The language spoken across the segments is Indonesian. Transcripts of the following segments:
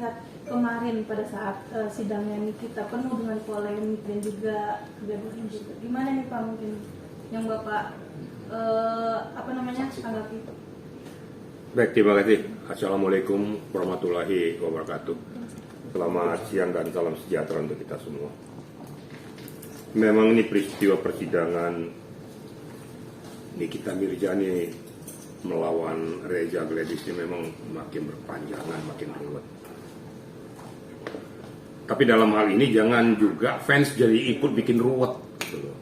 melihat kemarin pada saat sidangnya Nikita penuh dengan polemik dan juga kegaduhan juga. Gimana nih Pak mungkin yang Bapak tanggapi? Baik, terima kasih. Assalamualaikum warahmatullahi wabarakatuh. Selamat siang dan salam sejahtera untuk kita semua. Memang ini peristiwa persidangan Nikita Mirzani melawan Reza Gladys ini memang makin berpanjangan, makin ruwet. Tapi dalam hal ini jangan juga fans jadi ikut bikin ruwet gitu loh.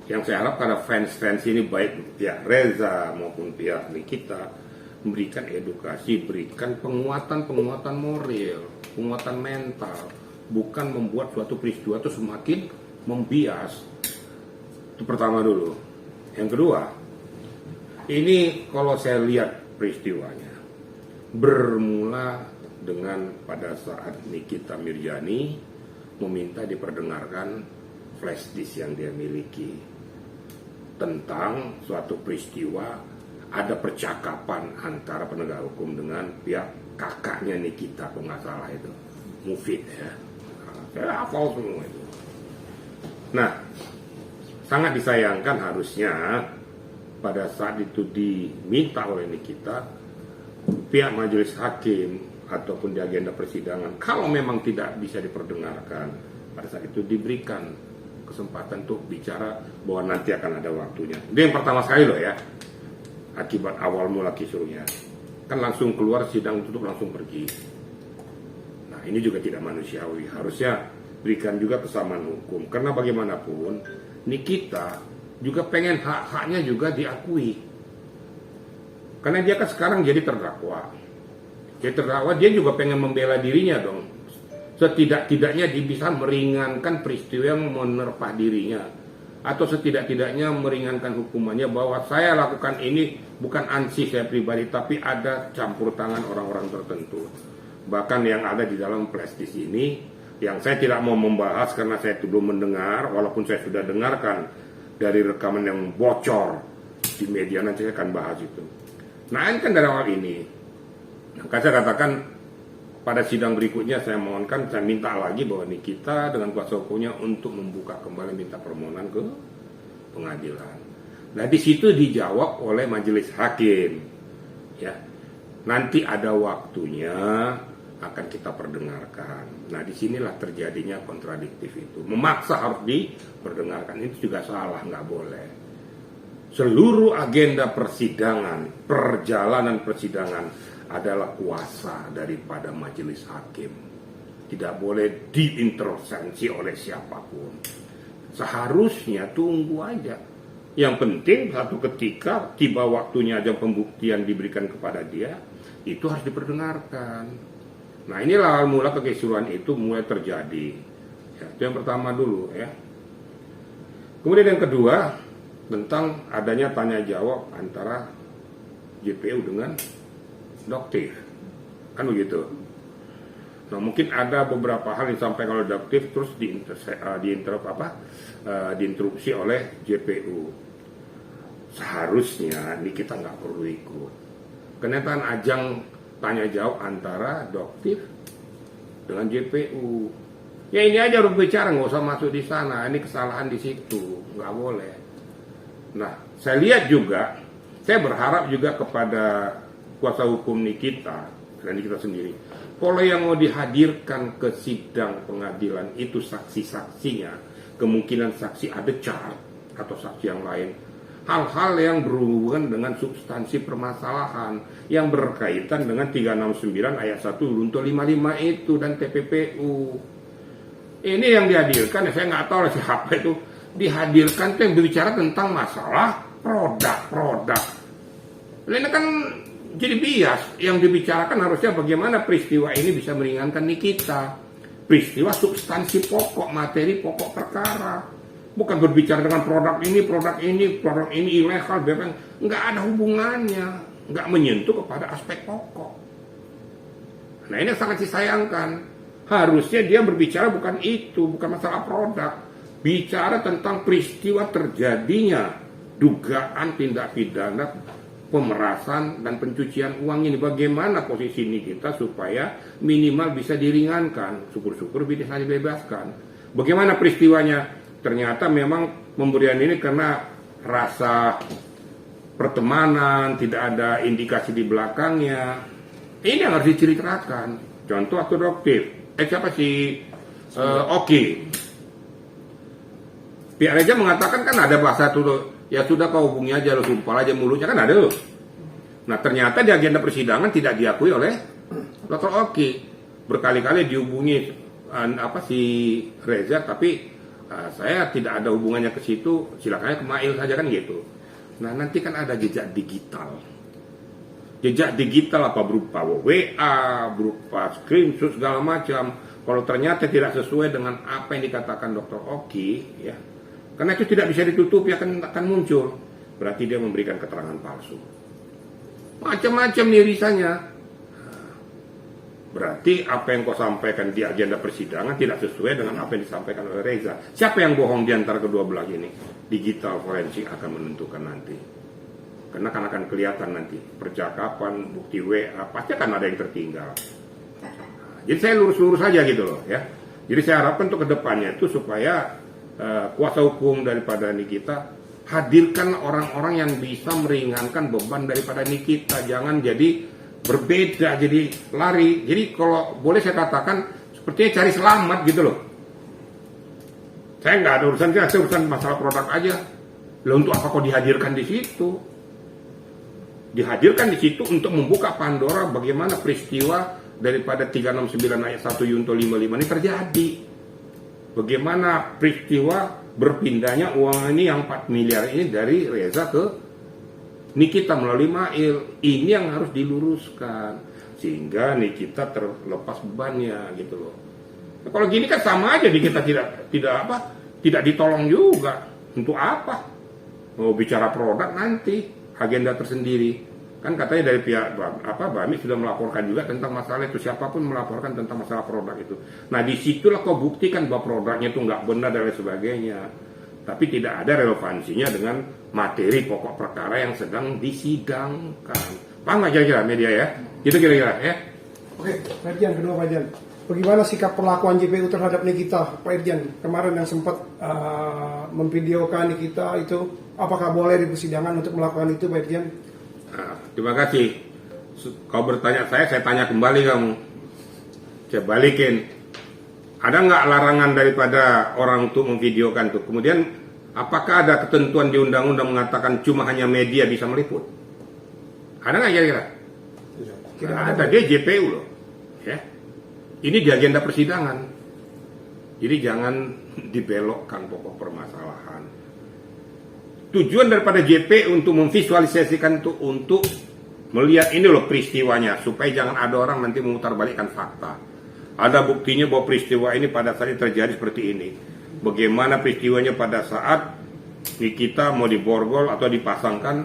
Yang saya harap pada fans-fans ini baik pihak Reza maupun pihak Nikita memberikan edukasi, berikan penguatan moral, penguatan mental, bukan membuat suatu peristiwa itu semakin membias. Itu pertama dulu. Yang kedua, ini kalau saya lihat peristiwanya bermula dengan pada saat Nikita Mirzani meminta diperdengarkan flash disk yang dia miliki tentang suatu peristiwa, ada percakapan antara penegak hukum dengan pihak kakaknya Nikita, kalau nggak salah itu Mufid ya, saya hafal semua itu. Nah, sangat disayangkan harusnya pada saat itu diminta oleh Nikita, pihak majelis hakim ataupun di agenda persidangan, kalau memang tidak bisa diperdengarkan, pada saat itu diberikan kesempatan untuk bicara bahwa nanti akan ada waktunya. Itu yang pertama sekali loh ya, akibat awal mula kisruhnya. Kan langsung keluar sidang tutup langsung pergi. Nah ini juga tidak manusiawi, harusnya berikan juga kesamaan hukum. Karena bagaimanapun Nikita juga pengen hak-haknya juga diakui. Karena dia kan sekarang jadi terdakwa. Jadi terdakwa dia juga pengen membela dirinya dong. Setidak-tidaknya dia bisa meringankan peristiwa yang menerpa dirinya. Atau setidak-tidaknya meringankan hukumannya bahwa saya lakukan ini bukan ansih saya pribadi, tapi ada campur tangan orang-orang tertentu. Bahkan yang ada di dalam flash disk ini, yang saya tidak mau membahas karena saya belum mendengar, walaupun saya sudah dengarkan dari rekaman yang bocor di media, nanti saya akan bahas itu. Nah ini kan dari awal ini, maka saya katakan pada sidang berikutnya saya mohonkan, saya minta lagi bahwa Nikita dengan kuasa hukumnya untuk membuka kembali, minta permohonan ke pengadilan. Nah di situ dijawab oleh majelis hakim, ya nanti ada waktunya akan kita perdengarkan. Nah disinilah terjadinya kontradiktif itu, memaksa harus diperdengarkan, itu juga salah, nggak boleh. Seluruh agenda persidangan, perjalanan persidangan adalah kuasa daripada majelis hakim. Tidak boleh diintervensi oleh siapapun. Seharusnya tunggu aja. Yang penting satu ketika tiba waktunya aja pembuktian diberikan kepada dia, itu harus diperdengarkan. Nah inilah awal mula kekisruhan itu mulai terjadi. Ya, itu yang pertama dulu ya. Kemudian yang kedua, tentang adanya tanya jawab antara JPU dengan Doktif, kan begitu. Nah mungkin ada beberapa hal yang disampaikan oleh Doktif terus diinterupsi oleh JPU. Seharusnya ini kita nggak perlu ikut. Kenyataan ajang tanya jawab antara Doktif dengan JPU. Ya ini aja harus bicara, nggak usah masuk di sana. Ini kesalahan di situ, nggak boleh. Nah saya lihat juga, saya berharap juga kepada kuasa hukum Nikita dan Nikita sendiri, kalau yang mau dihadirkan ke sidang pengadilan itu saksi-saksinya, kemungkinan saksi ada car atau saksi yang lain, hal-hal yang berhubungan dengan substansi permasalahan yang berkaitan dengan 369 ayat 1 untuk 55 itu dan TPPU. Ini yang dihadirkan, saya nggak tahu siapa itu dihadirkan, yang berbicara tentang masalah produk. Ini kan jadi bias. Yang dibicarakan harusnya bagaimana peristiwa ini bisa meringankan Nikita. Peristiwa substansi pokok, materi pokok perkara. Bukan berbicara dengan produk ini ilegal, nggak ada hubungannya, nggak menyentuh kepada aspek pokok. Nah ini sangat disayangkan. Harusnya dia berbicara bukan itu, bukan masalah produk. Bicara tentang peristiwa terjadinya dugaan tindak pidana pemerasan dan pencucian uang ini. Bagaimana posisi Nikita supaya minimal bisa diringankan, syukur-syukur bisa dibebaskan. Bagaimana peristiwanya? Ternyata memang pemberian ini karena rasa pertemanan, tidak ada indikasi di belakangnya. Ini yang harus diceritakan. Contoh adoptif. Siapa sih? Oki. Pihak Reza mengatakan kan ada bahasa tuh, ya sudah kau hubungi aja, lo sumpah aja mulutnya kan ada loh. Nah ternyata di agenda persidangan tidak diakui oleh Dr. Oki. Berkali-kali dihubungi si Reza, tapi saya tidak ada hubungannya ke situ, silakan ke Mail saja kan gitu. Nah nanti kan ada jejak digital. Jejak digital apa berupa WA, berupa screenshot segala macam. Kalau ternyata tidak sesuai dengan apa yang dikatakan Dr. Oki, ya, karena itu tidak bisa ditutupi akan muncul. Berarti dia memberikan keterangan palsu. Macam-macam nih risanya. Berarti apa yang kau sampaikan di agenda persidangan tidak sesuai dengan apa yang disampaikan oleh Reza. Siapa yang bohong di antara kedua belah ini? Digital forensik akan menentukan nanti. Karena akan kelihatan nanti percakapan, bukti WA, pasti akan ada yang tertinggal. Jadi saya lurus-lurus saja gitu loh ya. Jadi saya harapkan untuk kedepannya itu supaya kuasa hukum daripada Nikita hadirkan orang-orang yang bisa meringankan beban daripada Nikita. Jangan jadi berbeda, jadi lari. Jadi kalau boleh saya katakan sepertinya cari selamat gitu loh. Saya nggak ada urusan, saya urusan masalah produk aja. Loh untuk apa kok dihadirkan di situ? Dihadirkan di situ untuk membuka Pandora bagaimana peristiwa daripada 369 ayat 1 Yunto 55 ini terjadi. Bagaimana peristiwa berpindahnya uang ini yang 4 miliar ini dari Reza ke Nikita melalui Mail. Ini yang harus diluruskan sehingga Nikita terlepas bebannya gitu loh. Nah, kalau gini kan sama aja Nikita tidak ditolong juga. Untuk apa? Mau bicara produk nanti agenda tersendiri. Kan katanya dari pihak Bami sudah melaporkan juga tentang masalah itu. Siapapun melaporkan tentang masalah produk itu. Nah disitulah kau buktikan bahwa produknya itu nggak benar dan lain sebagainya. Tapi tidak ada relevansinya dengan materi pokok perkara yang sedang disidangkan. Paham nggak kira-kira media ya? Itu kira-kira ya. Oke, Pak Irjan, kedua Pak Irjan. Bagaimana sikap perlakuan JPU terhadap Nikita, Pak Irjan? Kemarin yang sempat memvideokan Nikita itu, apakah boleh di persidangan untuk melakukan itu, Pak Irjan? Nah, terima kasih. Kau bertanya saya tanya kembali kamu. Saya balikin. Ada nggak larangan daripada orang untuk memvideokan itu? Kemudian, apakah ada ketentuan di undang-undang mengatakan cuma hanya media bisa meliput? Ada nggak kira-kira? Tidak ada. Dia JPU loh. Ya. Ini di agenda persidangan. Jadi jangan dibelokkan pokok permasalahan. Tujuan daripada JPU untuk memvisualisasikan itu untuk melihat ini loh peristiwanya supaya jangan ada orang nanti memutarbalikkan fakta. Ada buktinya bahwa peristiwa ini pada saat ini terjadi seperti ini. Bagaimana peristiwanya pada saat Nikita mau diborgol atau dipasangkan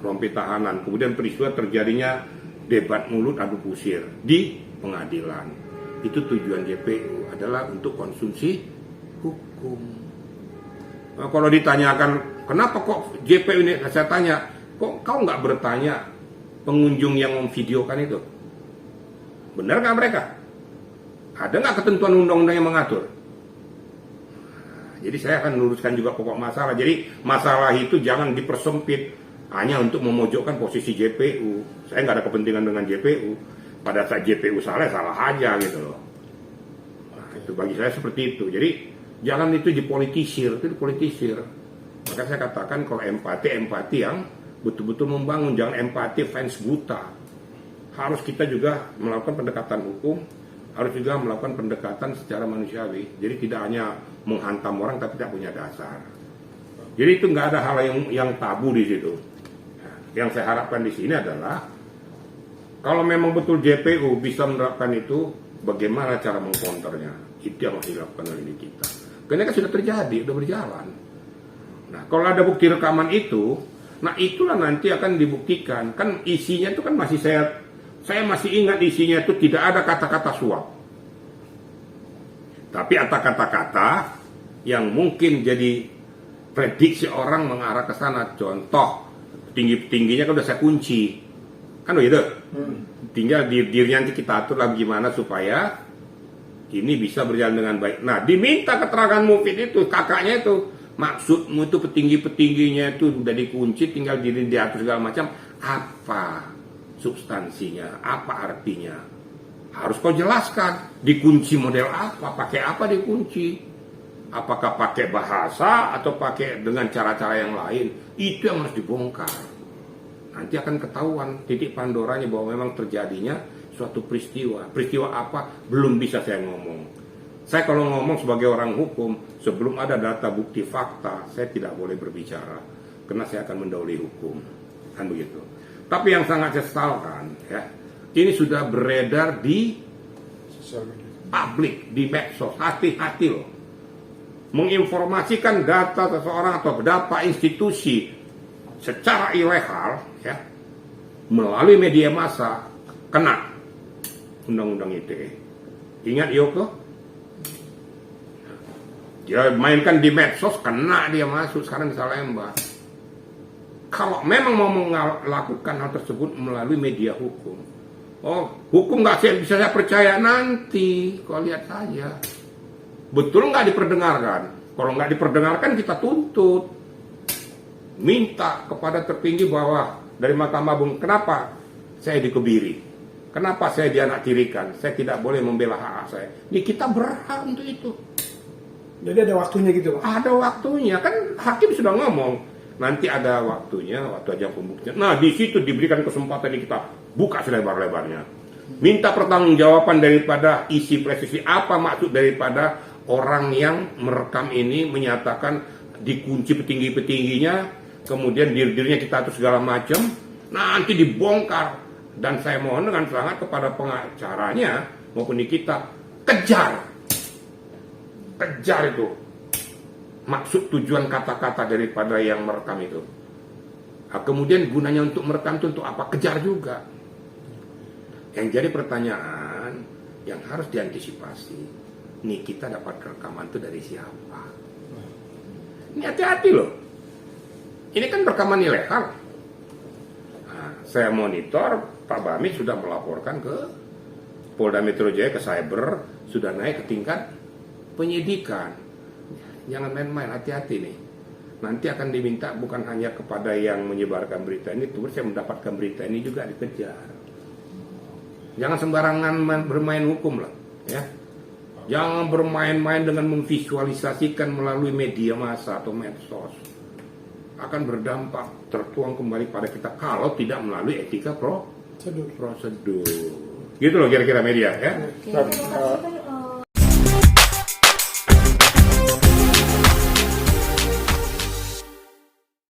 rompi tahanan. Kemudian peristiwa terjadinya debat mulut adu kusir di pengadilan. Itu tujuan JPU adalah untuk konsumsi hukum. Nah, kalau ditanyakan kenapa kok JPU ini, saya tanya, kok kau nggak bertanya pengunjung yang memvideokan itu? Benar nggak mereka? Ada nggak ketentuan undang-undang yang mengatur? Jadi saya akan luruskan juga pokok masalah. Jadi masalah itu jangan dipersempit hanya untuk memojokkan posisi JPU. Saya nggak ada kepentingan dengan JPU. Pada saat JPU salah aja gitu loh. Nah, itu bagi saya seperti itu. Jadi jangan itu dipolitisir, Maka saya katakan kalau empati yang betul-betul membangun, jangan empati fans buta. Harus kita juga melakukan pendekatan hukum, harus juga melakukan pendekatan secara manusiawi. Jadi tidak hanya menghantam orang tapi tidak punya dasar. Jadi itu nggak ada hal yang tabu di situ. Nah, yang saya harapkan di sini adalah kalau memang betul JPU bisa menerapkan itu, bagaimana cara mengkonternya? Itu yang harus dilakukan oleh kita. Karena kan sudah terjadi, sudah berjalan. Nah, kalau ada bukti rekaman itu, nah itulah nanti akan dibuktikan. Kan isinya itu kan masih saya masih ingat isinya itu tidak ada kata-kata suap. Tapi ada kata-kata yang mungkin jadi prediksi orang mengarah ke sana. Contoh, Petinggi-petingginya kan udah saya kunci. Kan begitu? Tinggal dirnya nanti kita atur lah gimana supaya ini bisa berjalan dengan baik. Nah, diminta keterangan Mufid itu, kakaknya itu. Maksudmu itu petinggi-petingginya itu udah dikunci, tinggal diri diatur segala macam. Apa substansinya? Apa artinya? Harus kau jelaskan. Dikunci model apa? Pakai apa dikunci? Apakah pakai bahasa atau pakai dengan cara-cara yang lain? Itu yang harus dibongkar. Nanti akan ketahuan titik Pandoranya bahwa memang terjadinya suatu peristiwa. Peristiwa apa? Belum bisa saya ngomong. Saya kalau ngomong sebagai orang hukum, sebelum ada data bukti fakta, saya tidak boleh berbicara. Karena saya akan mendahului hukum. Kan begitu. Tapi yang sangat saya sesalkan, ya, ini sudah beredar di publik, di medsos. Hati-hati loh. Menginformasikan data seseorang atau data institusi secara ilegal, ya, melalui media massa, kena undang-undang ITE. Ingat Yoko? Dia mainkan di medsos, kena dia masuk sekarang di Salemba. Kalau memang mau melakukan hal tersebut melalui media hukum, hukum nggak bisa saya percaya nanti. Kau lihat saja, betul nggak diperdengarkan? Kalau nggak diperdengarkan kita tuntut. Minta kepada tertinggi bahwa dari Mahkamah Agung, kenapa saya dikebiri? Kenapa saya dianaktirikan? Saya tidak boleh membela hak saya. Ini kita berhak untuk itu. Jadi ada waktunya gitu, Pak? Ada waktunya, kan hakim sudah ngomong. Nanti ada waktunya, waktu ajang pembuktian. Nah, di situ diberikan kesempatan kita buka selebar-lebarnya. Minta pertanggungjawaban daripada isi presisi, apa maksud daripada orang yang merekam ini menyatakan dikunci petinggi-petingginya, kemudian diri-dirinya kita atur segala macam, nanti dibongkar. Dan saya mohon dengan sangat kepada pengacaranya maupun di kita, kejar itu maksud tujuan kata-kata daripada yang merekam itu. Nah, kemudian gunanya untuk merekam itu untuk apa? Kejar juga. Yang jadi pertanyaan yang harus diantisipasi, nih kita dapat rekaman itu dari siapa? Ini hati-hati loh. Ini kan rekaman ilegal. Nah, saya monitor, Pak Bami sudah melaporkan ke Polda Metro Jaya, ke cyber, sudah naik ke tingkat penyidikan. Jangan main-main, hati-hati nih. Nanti akan diminta bukan hanya kepada yang menyebarkan berita ini, terus saya mendapatkan berita ini juga dikejar. Jangan sembarangan bermain hukum lah, ya. Jangan bermain-main dengan memvisualisasikan melalui media massa atau medsos. Akan berdampak tertuang kembali pada kita kalau tidak melalui etika prosedur. Gitu loh kira-kira media, ya. Oke, terima kasih.